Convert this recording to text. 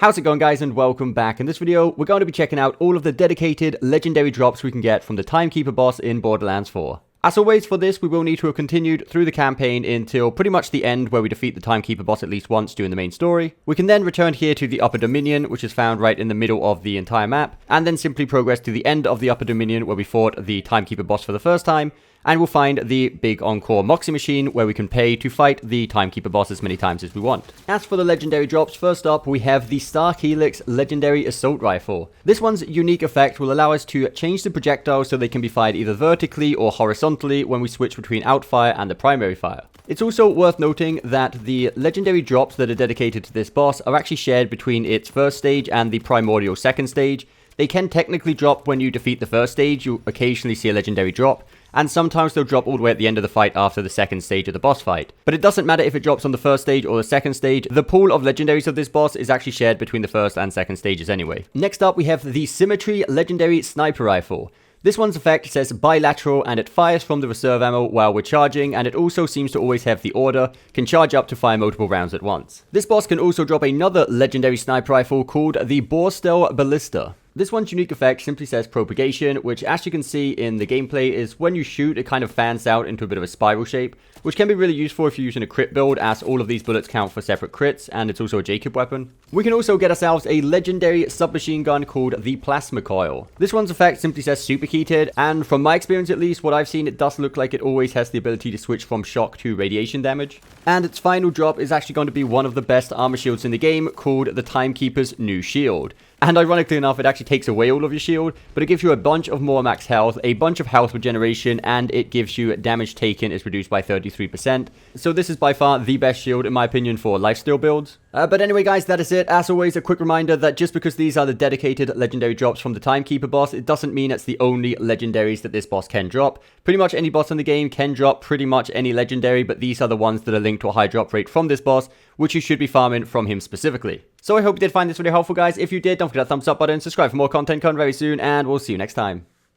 How's it going, guys, and welcome back. In this video, we're going to be checking out all of the dedicated legendary drops we can get from the Timekeeper boss in Borderlands 4. As always, for this, we will need to have continued through the campaign until pretty much the end, where we defeat the Timekeeper boss at least once during the main story. We can then return here to the Upper Dominion, which is found right in the middle of the entire map, and then simply progress to the end of the Upper Dominion, where we fought the Timekeeper boss for the first time, and we'll find the big Encore Moxie machine, where we can pay to fight the Timekeeper boss as many times as we want. As for the legendary drops, first up we have the Helix Legendary Assault Rifle. This one's unique effect will allow us to change the projectiles so they can be fired either vertically or horizontally when we switch between outfire and the primary fire. It's also worth noting that the legendary drops that are dedicated to this boss are actually shared between its first stage and the Primordial second stage. They can technically drop when you defeat the first stage. You'll occasionally see a legendary drop, and sometimes they'll drop all the way at the end of the fight after the second stage of the boss fight. But it doesn't matter if it drops on the first stage or the second stage, the pool of legendaries of this boss is actually shared between the first and second stages anyway. Next up we have the Symmetry Legendary Sniper Rifle. This one's effect says bilateral, and it fires from the reserve ammo while we're charging, and it also seems to always have the order, can charge up to fire multiple rounds at once. This boss can also drop another legendary sniper rifle called the Borstel Ballista. This one's unique effect simply says propagation, which, as you can see in the gameplay, is when you shoot, it kind of fans out into a bit of a spiral shape, which can be really useful if you're using a crit build, as all of these bullets count for separate crits, and it's also a Jacob weapon. We can also get ourselves a legendary submachine gun called the Plasma Coil. This one's effect simply says superheated, and from my experience at least, what I've seen, it does look like it always has the ability to switch from shock to radiation damage. And its final drop is actually going to be one of the best armor shields in the game, called the Timekeeper's New Shield. And ironically enough, it actually takes away all of your shield, but it gives you a bunch of more max health, a bunch of health regeneration, and it gives you damage taken is reduced by 33%. So this is by far the best shield, in my opinion, for lifesteal builds. But anyway, guys, that is it. As always, a quick reminder that just because these are the dedicated legendary drops from the Timekeeper boss, it doesn't mean it's the only legendaries that this boss can drop. Pretty much any boss in the game can drop pretty much any legendary, but these are the ones that are linked to a high drop rate from this boss, which you should be farming from him specifically. So I hope you did find this video helpful, guys. If you did, don't forget that thumbs up button, subscribe for more content coming very soon, and we'll see you next time.